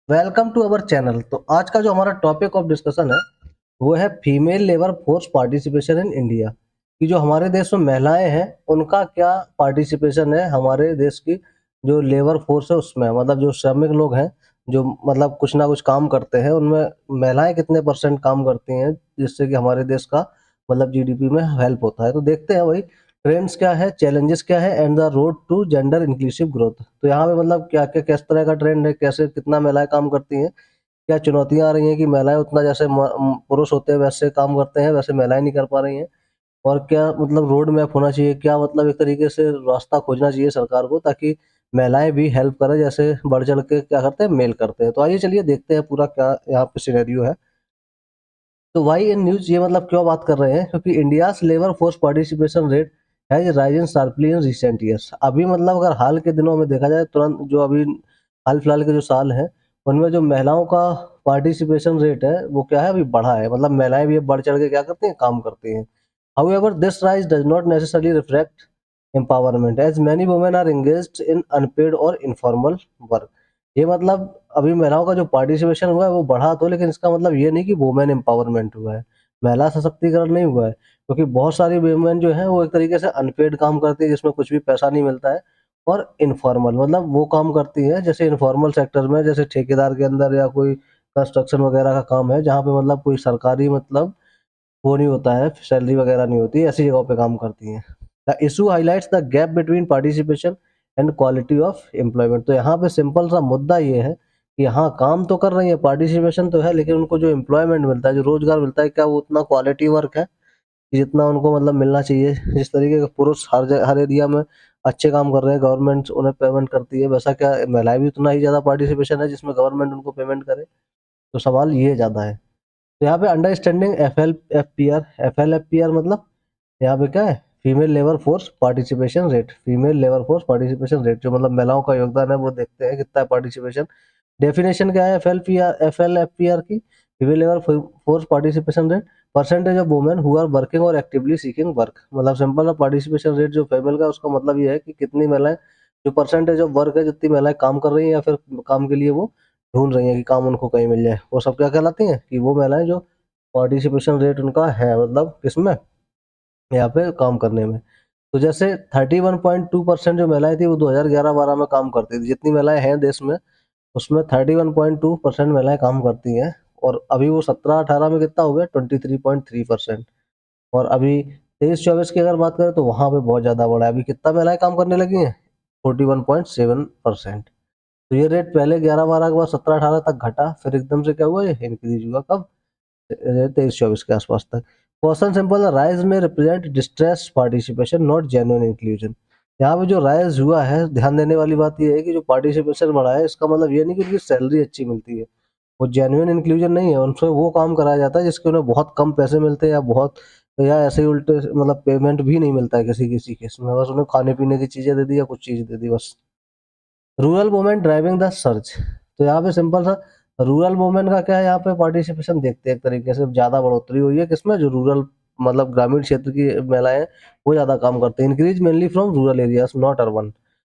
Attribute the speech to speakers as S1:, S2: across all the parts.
S1: Welcome to our channel. तो आज का जो हमारा टॉपिक ऑफ डिस्कशन है वो है female labour force participation in India. कि जो हमारे देश में महिलाएं हैं उनका क्या पार्टिसिपेशन है हमारे देश की जो लेबर फोर्स है उसमें, मतलब जो श्रमिक लोग हैं, जो मतलब कुछ ना कुछ काम करते हैं, उनमें महिलाएं कितने परसेंट काम करती हैं जिससे कि हमारे देश का मतलब जीडीपी में हेल्प होता है। तो देखते हैं वही ट्रेंड्स क्या है, चैलेंजेस क्या है and the road to gender inclusive growth. तो यहाँ पे मतलब क्या क्या किस तरह का ट्रेंड है, कैसे कितना महिलाएं काम करती हैं, क्या चुनौतियां आ रही हैं कि महिलाएं उतना जैसे पुरुष होते हैं वैसे काम करते हैं वैसे महिलाएं नहीं कर पा रही हैं, और क्या मतलब रोड मैप होना चाहिए, क्या मतलब एक तरीके से रास्ता खोजना चाहिए सरकार को ताकि महिलाएं भी हेल्प करें जैसे बढ़ चढ़ के क्या करते हैं मेल करते हैं। तो आइए चलिए देखते हैं पूरा क्या यहाँ पे सिनेरियो है। तो वाई इन न्यूज ये मतलब क्यों बात कर रहे हैं, क्योंकि India's labour force participation rate has risen sharply in recent years. अभी मतलब अगर हाल के दिनों में देखा जाए, तुरंत जो अभी हाल फिलहाल के जो साल हैं उनमें जो महिलाओं का पार्टिसिपेशन रेट है वो क्या है, अभी बढ़ा है। मतलब महिलाएं भी अब बढ़ चढ़ के क्या करती हैं, काम करती हैं। However this rise does not necessarily reflect empowerment as many women are engaged in unpaid और informal work। ये मतलब अभी महिलाओं का जो पार्टिसिपेशन हुआ है वो बढ़ा तो, लेकिन इसका मतलब ये नहीं कि वुमेन एम्पावरमेंट हुआ है, महिला सशक्तिकरण नहीं हुआ है। क्योंकि बहुत सारी वुमेन जो है वो एक तरीके से अनपेड काम करती है जिसमें कुछ भी पैसा नहीं मिलता है, और इनफॉर्मल मतलब वो काम करती है जैसे इनफॉर्मल सेक्टर में, जैसे ठेकेदार के अंदर या कोई कंस्ट्रक्शन वगैरह का काम है जहाँ पे मतलब कोई सरकारी मतलब वो नहीं होता है, सैलरी वगैरह नहीं होती, ऐसी जगहों पे काम करती हैं। The issue highlights the gap between participation and quality of employment. तो यहाँ पे सिंपल सा मुद्दा ये है कि हाँ काम तो कर रही है, पार्टिसिपेशन तो है, लेकिन उनको जो एम्प्लॉयमेंट मिलता है, जो रोजगार मिलता है, क्या वो उतना क्वालिटी वर्क है कि जितना उनको मतलब मिलना चाहिए। जिस तरीके का पुरुष हर एरिया में अच्छे काम कर रहे हैं, गवर्नमेंट उन्हें पेमेंट करती है, वैसा क्या महिलाएं भी उतना ही ज्यादा पार्टिसिपेशन है जिसमें गवर्नमेंट उनको पेमेंट करे। तो सवाल ये ज्यादा है। तो यहाँ पे understanding F L F P are मतलब यहाँ पे क्या है, female labour force participation rate. Female labour force participation rate जो मतलब महिलाओं का योगदान है वो देखते हैं कितना है पार्टिसिपेशन। डेफिनेशन क्या है F L F P R की, female labour force participation rate, percentage of women who are working और एक्टिवली सीकिंग वर्क। मतलब सिंपल पार्टिसिपेशन रेट जो फीमेल का, उसका मतलब ये है कि कितनी महिलाएं, जो परसेंटेज ऑफ वर्क है, जितनी महिलाएं काम कर रही हैं या फिर काम के लिए वो ढूंढ रही हैं कि काम उनको कहीं मिल जाए, वो सब क्या कहलाती हैं कि वो महिलाएं जो पार्टिसिपेशन रेट उनका है मतलब किसमें, यहाँ पे काम करने में। तो जैसे 31.2% जो महिलाएं थी वो 2011-12 में काम करती थी, जितनी महिलाएं हैं देश में उसमें 31.2% महिलाएं काम करती हैं। और अभी वो 17-18 में कितना हो गया, 23.3%। और अभी 23-24 की अगर बात करें तो वहां पे बहुत ज्यादा बढ़ा है, अभी कितना महिलाएं काम करने लगी हैं, 41.7%। तो ये रेट पहले 11-12 के बाद 17-18 तक घटा, फिर एकदम से क्या हुआ, ये इंक्रीज हुआ कब, 23-24 के आसपास तक। क्वेश्चन सिंपल है, राइज में represent distress participation not genuine inclusion. यहाँ पे जो राइज हुआ है, ध्यान देने वाली बात ये है कि जो पार्टिसिपेशन बढ़ा है इसका मतलब ये नहीं कि उनकी सैलरी अच्छी मिलती है, वो जेन्युइन इंक्लूजन नहीं है। उनसे वो काम कराया जाता है जिसके उन्हें बहुत कम पैसे मिलते हैं, या बहुत, या ऐसे ही उल्टे मतलब पेमेंट भी नहीं मिलता है किसी किसी केस में, बस उन्हें खाने पीने की चीजें दे दी या कुछ चीज दे दी बस। Rural women driving the search. तो यहाँ पे सिंपल सा रूरल वुमेन का क्या है, यहाँ पे पार्टिसिपेशन देखते हैं एक तरीके से ज्यादा बढ़ोतरी हुई है किसमें, जो रूरल मतलब ग्रामीण क्षेत्र की महिलाएं हैं, वो ज्यादा काम करते हैं। Increase mainly from rural areas not urban.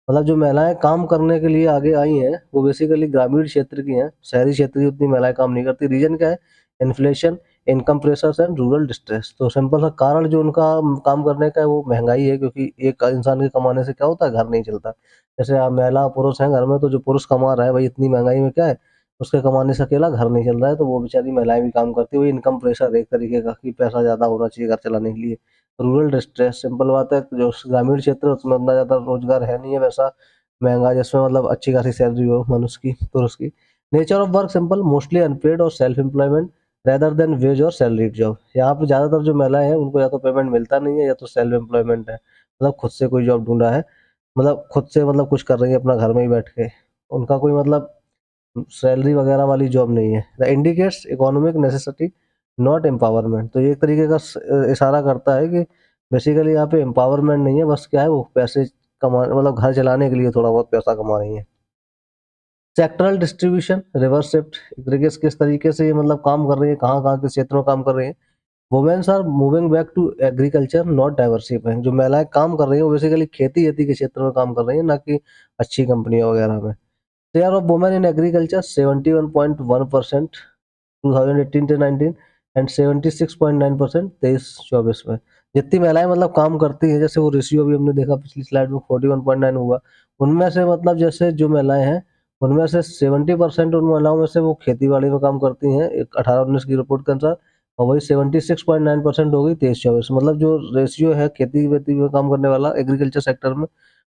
S1: मतलब जो महिलाएं काम करने के लिए आगे आई हैं वो बेसिकली ग्रामीण क्षेत्र की हैं, शहरी क्षेत्र की उतनी महिलाएं काम नहीं करती। रीजन क्या है, inflation, income pressures and rural distress. तो सिंपल सा कारण जो उनका काम करने का है वो महंगाई है, क्योंकि एक इंसान के कमाने से क्या होता है, घर नहीं चलता। जैसे आप महिला पुरुष हैं घर में, तो जो पुरुष कमा रहा है भाई, इतनी महंगाई में क्या है, उसके कमाने से अकेला घर नहीं चल रहा है, तो वो बेचारी महिलाएं भी काम करती है। वही इनकम प्रेशर एक तरीके का कि पैसा ज्यादा होना चाहिए घर चलाने के लिए। रूरल डिस्ट्रेस सिंपल बात है, जो ग्रामीण क्षेत्र है उसमें उतना ज्यादा रोजगार है नहीं है वैसा महंगा, जिसमें मतलब अच्छी खासी सैलरी हो मनुष्य की पुरुष की। Nature of work simple, mostly unpaid और self employment rather than wage और सैलरीड जॉब। यहाँ पे ज्यादातर जो महिलाएं हैं उनको या तो पेमेंट मिलता नहीं है या तो सेल्फ एम्प्लॉयमेंट है, मतलब खुद से कोई जॉब ढूंढा है, मतलब खुद से मतलब कुछ कर रही है अपना घर में ही बैठ के, उनका कोई मतलब सैलरी वगैरह वाली जॉब नहीं है। The indicates economic necessity not empowerment. तो ये एक तरीके का इशारा करता है कि बेसिकली यहाँ पे एम्पावरमेंट नहीं है, बस क्या है वो पैसे कमा मतलब घर चलाने के लिए थोड़ा बहुत पैसा कमा रही है। सेक्टरल डिस्ट्रीब्यूशन रिवर्स शिफ्ट, एक तरीके से किस तरीके से ये मतलब काम कर रही है, कहाँ कहाँ के क्षेत्रों में काम कर रही है। Womens are moving back to agriculture not diversifying. जो महिलाएं काम कर रही है वो बेसिकली खेती खेती के क्षेत्र में काम कर रही है, ना कि अच्छी कंपनियों वगैरह में। Share of women in agriculture 71.1% 2018 से 19 एंड 76.9% 23-24 में। जितनी महिलाएं मतलब काम करती हैं, जैसे वो रेशियो भी हमने देखा पिछली स्लाइड में 41.9 हुआ, उनमें से मतलब जैसे जो महिलाएं हैं उनमें से 70% उन महिलाओं में से वो खेती बाड़ी में काम करती हैं 18-19 की रिपोर्ट के अनुसार, और वही 76.9% हो गई 23-24। मतलब जो रेशियो है खेती वेती में काम करने वाला एग्रीकल्चर सेक्टर में,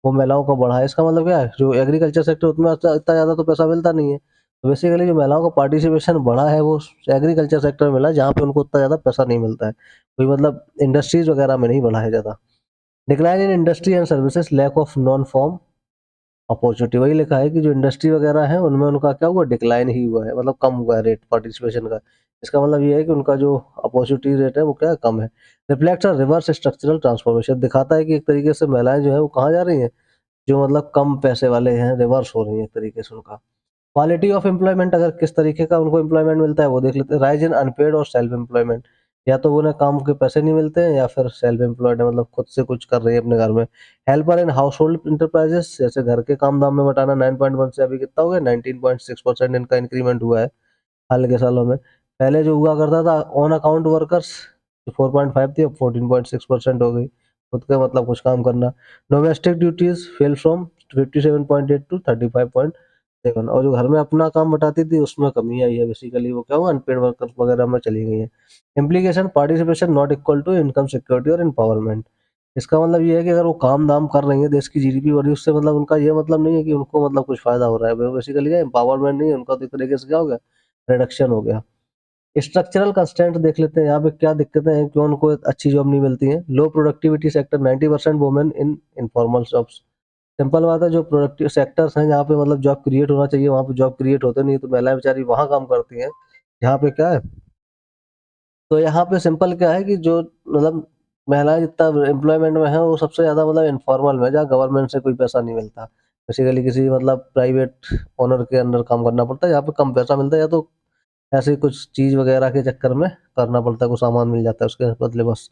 S1: वो महिलाओं का बढ़ा है। इसका मतलब क्या है, जो एग्रीकल्चर सेक्टर उसमें इतना ज़्यादा तो पैसा मिलता नहीं है, तो बेसिकली जो महिलाओं का पार्टिसिपेशन बढ़ा है वो एग्रीकल्चर सेक्टर में मिला है, जहाँ पे उनको उतना ज़्यादा पैसा नहीं मिलता है, कोई मतलब इंडस्ट्रीज वगैरह में नहीं बढ़ा है ज़्यादा। Decline in industry and services, lack of non farm opportunity, वही लिखा है कि जो इंडस्ट्री वगैरह है उनमें उनका क्या हुआ, डिक्लाइन ही हुआ है, मतलब कम हुआ है रेट पार्टिसिपेशन का। इसका मतलब ये है कि उनका जो अपॉर्चुनिटी रेट है वो क्या है, कम है। रिफ्लेक्ट्स रिवर्स स्ट्रक्चरल ट्रांसफॉर्मेशन, दिखाता है कि एक तरीके से महिलाएं जो है वो कहाँ जा रही हैं, जो मतलब कम पैसे वाले हैं, रिवर्स हो रही है एक तरीके से उनका। क्वालिटी ऑफ एम्प्लॉयमेंट, अगर किस तरीके का उनको एम्प्लॉयमेंट मिलता है वो देख लेते हैं। राइज इन अनपेड और सेल्फ एम्प्लॉयमेंट, या तो उन्हें काम के पैसे नहीं मिलते हैं या फिर सेल्फ एम्प्लॉयड है, मतलब खुद से कुछ कर रही है अपने घर में। Helper in house hold enterprises, जैसे घर के काम दाम में बटाना 9.1 से अभी कितना हो गया 19.6% इनका इंक्रीमेंट हुआ है हाल के सालों में। पहले जो हुआ करता था ऑन अकाउंट वर्कर्स 4.5 थी, अब 14.6% हो गई, खुद का मतलब कुछ काम करना। Domestic duties fell from 57.8 to 35.7, और जो घर में अपना काम बटाती थी उसमें कमी आई है, बेसिकली वो क्या हुआ, अनपेड वर्कर्स वगैरह में चली गई है। Implication, participation not equal to income security और एम्पावरमेंट। इसका मतलब ये है कि अगर वो काम दाम कर रही है, देश की जीडीपी बढ़ी, उससे मतलब उनका ये मतलब नहीं है कि उनको मतलब कुछ फायदा हो रहा है, बेसिकली एम्पावरमेंट नहीं है उनका, तो एक तरीके से क्या हो गया, रिडक्शन हो गया। स्ट्रक्चरल कंस्ट्रेंट देख लेते हैं, यहाँ पे क्या दिक्कतें हैं, क्यों उनको अच्छी जॉब नहीं मिलती है। लो productivity sector, 90% women in informal jobs. Simple बात है, जो प्रोडक्टिव सेक्टर्स हैं जहाँ पे मतलब जॉब क्रिएट होना चाहिए वहाँ पे जॉब क्रिएट होते नहीं है, तो महिलाएं बेचारी वहाँ काम करती हैं यहाँ पे क्या है। तो यहाँ पे सिंपल क्या है कि जो मतलब महिलाएं जितना एम्प्लॉयमेंट में है वो सबसे ज़्यादा मतलब इनफॉर्मल में है, जहाँ गवर्नमेंट से कोई पैसा नहीं मिलता, बेसिकली किसी मतलब प्राइवेट ओनर के अंडर काम करना पड़ता है, यहाँ पे कम पैसा मिलता है, या तो ऐसे कुछ चीज़ वगैरह के चक्कर में करना पड़ता है, कुछ सामान मिल जाता है उसके बदले बस।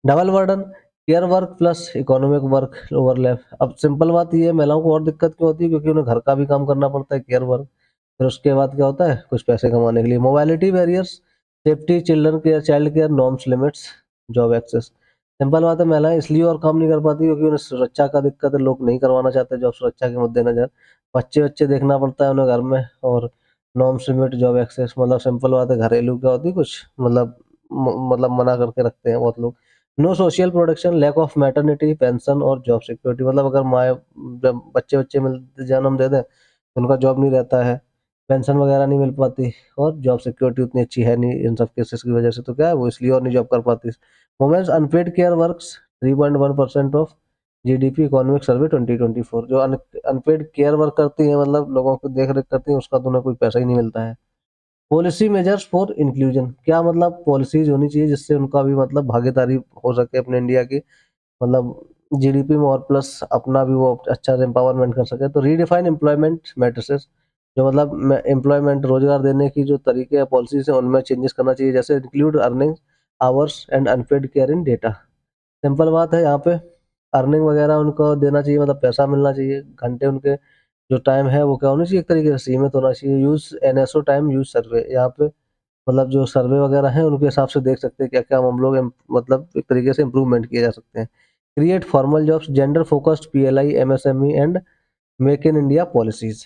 S1: Double burden, care work plus economic work overlap. अब सिंपल बात ये है, महिलाओं को और दिक्कत क्यों होती है, क्योंकि उन्हें घर का भी काम करना पड़ता है, केयर वर्क, फिर उसके बाद क्या होता है, कुछ पैसे कमाने के लिए। Mobility barriers, safety, children care, child care norms, limits, job access. Simple बात है, महिलाएं इसलिए और काम नहीं कर पाती क्योंकि उन्हें सुरक्षा का दिक्कत है, लोग नहीं करवाना चाहते जॉब सुरक्षा के मद्देनजर, बच्चे बच्चे देखना पड़ता है उन्हें घर में, और नॉर्म्स, लिमिट, जॉब एक्सेस, मतलब सिंपल बात है, घरेलू क्या होती है कुछ मतलब मतलब मना करके रखते हैं बहुत लोग। No social protection, lack of maternity, pension और जॉब सिक्योरिटी, मतलब अगर माँ जब बच्चे बच्चे मिल जन्म दे दें तो उनका जॉब नहीं रहता है, पेंशन वगैरह नहीं मिल पाती, और जॉब सिक्योरिटी उतनी अच्छी है नहीं इन सब केसेस की वजह से, तो क्या है वो इसलिए और नहीं जॉब कर पाती। Womens unpaid care works 3.1% of GDP, economic survey 2024। जो अनपेड केयर वर्क करती है, मतलब लोगों की देख रेख करती है, उसका तो उन्हें कोई पैसा ही नहीं मिलता है। पॉलिसी मेजर्स फॉर इंक्लूजन, क्या मतलब पॉलिसीज होनी चाहिए जिससे उनका भी मतलब भागीदारी हो सके अपने इंडिया की, मतलब जीडीपी में, और प्लस अपना भी वो अच्छा से एम्पावरमेंट कर सके। तो रीडिफाइन एम्प्लॉयमेंट मैट्रिसेस, जो मतलब एम्प्लॉयमेंट रोजगार देने की जो तरीके या पॉलिसीज है उनमें चेंजेस करना चाहिए, जैसे include earning hours and unpaid care in data. Simple बात है, यहाँ पे अर्निंग वगैरह उनको देना चाहिए, मतलब पैसा मिलना चाहिए, घंटे उनके जो टाइम है वो क्या होना चाहिए, एक तरीके से सीमित होना चाहिए। यूज एनएसओ टाइम यूज सर्वे, यहाँ पे मतलब जो सर्वे वगैरह है उनके हिसाब से देख सकते हैं क्या क्या हम लोग मतलब एक तरीके से इम्प्रूवमेंट किए जा सकते हैं। Create formal jobs, gender focused PLI, MSME and make in India policies.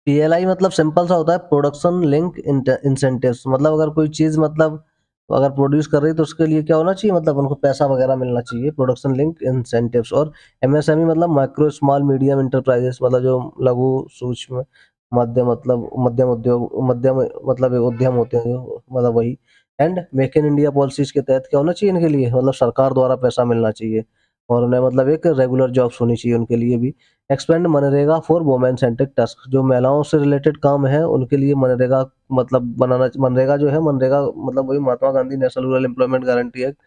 S1: PLI मतलब सिंपल सा होता है, प्रोडक्शन लिंक इंसेंटिव्स, मतलब अगर कोई चीज मतलब अगर प्रोड्यूस कर रही है तो उसके लिए क्या होना चाहिए, मतलब उनको पैसा वगैरह मिलना चाहिए, प्रोडक्शन लिंक इंसेंटिव्स। और एमएसएमई मतलब माइक्रो स्मॉल मीडियम इंटरप्राइजेस, मतलब जो लघु सूक्ष्म मध्यम, मतलब मध्यम उद्योग, मध्यम मतलब उद्यम होते हैं जो, मतलब वही। And make in India policies के तहत क्या होना चाहिए इनके लिए, मतलब सरकार द्वारा पैसा मिलना चाहिए, और उन्हें मतलब एक रेगुलर जॉब्स होनी चाहिए उनके लिए भी। Expand MNREGA for women centric task, जो महिलाओं से रिलेटेड काम है उनके लिए मनरेगा मतलब बनाना, मनरेगा जो है, मनरेगा मतलब वही Mahatma Gandhi national rural employment guarantee act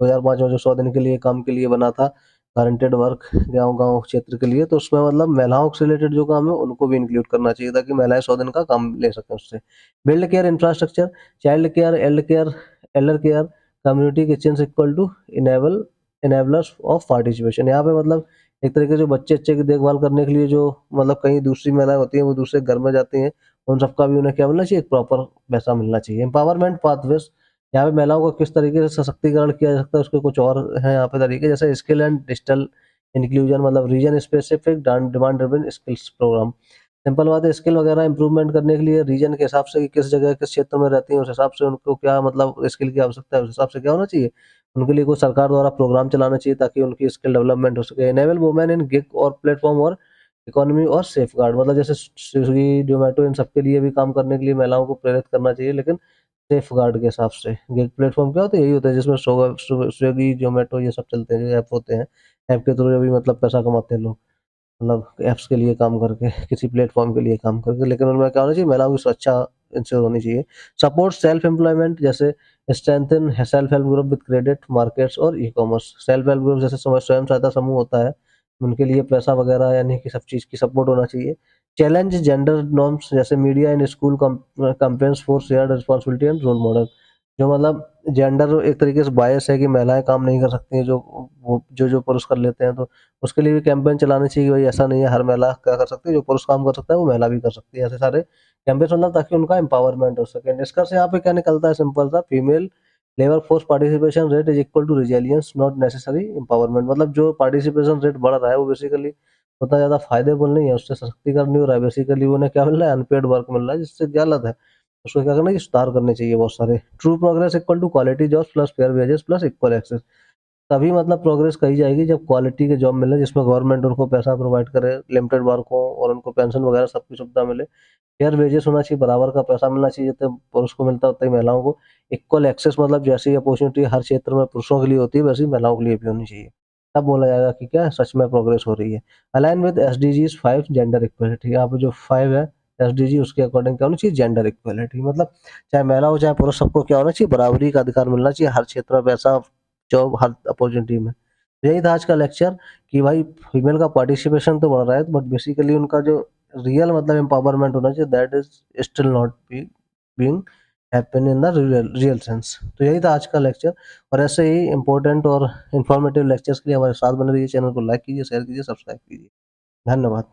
S1: 2005 में जो 100 दिन के लिए काम के लिए बना था, गारंटेड वर्क गांव गांव क्षेत्र के लिए, तो उसमें मतलब महिलाओं से रिलेटेड जो काम है उनको भी इंक्लूड करना चाहिए, ताकि महिलाएं 100 दिन का काम ले सकें उससे। Build care infrastructure, child care, elder care, community kitchen equal to enable enablers of participation. यहाँ पे मतलब एक तरीके से जो बच्चे-अच्छे की देखभाल करने के लिए जो मतलब कहीं दूसरी महिलाएँ होती हैं, वो दूसरे घर में जाती हैं, उन सबका भी उन्हें क्या मिलना चाहिए, एक प्रॉपर पैसा मिलना चाहिए। एम्पावरमेंट पाथवेज़, यहाँ पे महिलाओं का किस तरीके से सशक्तिकरण किया जा सकता है, उसके कुछ और हैं यहाँ पे तरीके, जैसे स्किल एंड डिजिटल इंक्लूजन, मतलब region specific demand driven skills program. Simple बात है, स्किल वगैरह इंप्रूवमेंट करने के लिए रीजन के हिसाब से कि किस जगह, किस क्षेत्र में रहती हैं, उस हिसाब से उनको क्या मतलब स्किल की आवश्यकता है, उस हिसाब से क्या होना चाहिए, उनके लिए कोई सरकार द्वारा प्रोग्राम चलाना चाहिए ताकि उनकी स्किल डेवलपमेंट हो सके। इनेबल वुमेन इन गिग और प्लेटफ़ॉर्म और इकोनॉमी और सेफगार्ड, मतलब जैसे स्विगी, ज़ोमैटो, इन सब के लिए भी काम करने के लिए महिलाओं को प्रेरित करना चाहिए, लेकिन सेफगार्ड के हिसाब से। गिग प्लेटफ़ॉर्म क्या होता है? यही होता है जिसमें स्विगी, ज़ोमैटो ये सब चलते हैं, जो ऐप होते हैं। ऐप के थ्रू भी मतलब पैसा कमाते हैं लोग। मतलब ऐप्स के लिए काम करके, किसी प्लेटफ़ॉर्म के लिए काम करके, लेकिन उनमें क्या होना चाहिए, महिलाओं की सुरक्षा इंश्योर होनी चाहिए। सपोर्ट सेल्फ एम्प्लॉयमेंट, जैसे strengthen self help group with credit, markets और ई-कॉमर्स। सेल्फ हेल्प ग्रुप जैसे स्वयं सहायता समूह होता है, उनके लिए पैसा वगैरह यानी कि सब चीज़ की सपोर्ट होना चाहिए। चैलेंज जेंडर नॉर्म्स, जैसे media and school campaigns for shared responsibility and role model. जो मतलब जेंडर एक तरीके से बायस है कि महिलाएँ काम नहीं कर सकती हैं, जो वो जो पुरुष कर लेते हैं, तो उसके लिए भी कैंपेन चलाने चाहिए कि भाई ऐसा नहीं है, हर महिला क्या कर सकती है, जो पुरुष काम कर सकता है वो महिला भी कर सकती है। ऐसे सारे कैंपेन मतलब ताकि उनका एम्पावरमेंट हो सके। निष्कर्ष यहाँ पे क्या निकलता है, सिंपल सा, female labour force participation rate is equal to resilience not necessary empowerment. मतलब जो पार्टिसिपेशन रेट बढ़ रहा है वो बेसिकली उतना ज़्यादा फायदेमंद नहीं है, उससे सशक्तिकरण नहीं हो रहा है, बेसिकली उन्हें क्या मिल रहा है, अनपेड वर्क मिल रहा है, जिससे गलत है। उसको क्या करना चाहिए, सुधार करने चाहिए बहुत सारे। True progress equal to quality jobs plus fair wages plus equal access. तभी मतलब प्रोग्रेस कही जाएगी जब क्वालिटी के जॉब मिले, जिसमें गवर्नमेंट उनको पैसा प्रोवाइड करे, लिमिटेड वर्क हो और उनको पेंशन वगैरह सबकी सुविधा मिले। फेयर वेजेस होना चाहिए, बराबर का पैसा मिलना चाहिए, जितना पुरुष को मिलता है उतना ही महिलाओं को। इक्वल एक्सेस मतलब जैसी अपॉर्चुनिटी हर क्षेत्र में पुरुषों के लिए होती है, वैसी महिलाओं के लिए भी होनी चाहिए। तब बोला जाएगा कि क्या सच में प्रोग्रेस हो रही है। Align with SDGs 5 gender equality, यहाँ पे जो 5 है एसडीजी, उसके अकॉर्डिंग क्या होनी चाहिए, जेंडर इक्वलिटी। मतलब चाहे महिला हो चाहे पुरुष, सबको क्या होना चाहिए, बराबरी का अधिकार मिलना चाहिए हर क्षेत्र में, वैसा जॉब हर अपॉर्चुनिटी में। यही था आज का लेक्चर कि भाई फीमेल का पार्टिसिपेशन तो बढ़ रहा है, बट बेसिकली उनका जो रियल मतलब एम्पावरमेंट होना चाहिए, that is still not being happen in the real sense. तो यही था आज का लेक्चर, और ऐसे ही इंपॉर्टेंट और इन्फॉर्मेटिव लेक्चर्स के लिए हमारे साथ बने रहिए। चैनल को लाइक कीजिए, शेयर कीजिए, सब्सक्राइब कीजिए। धन्यवाद।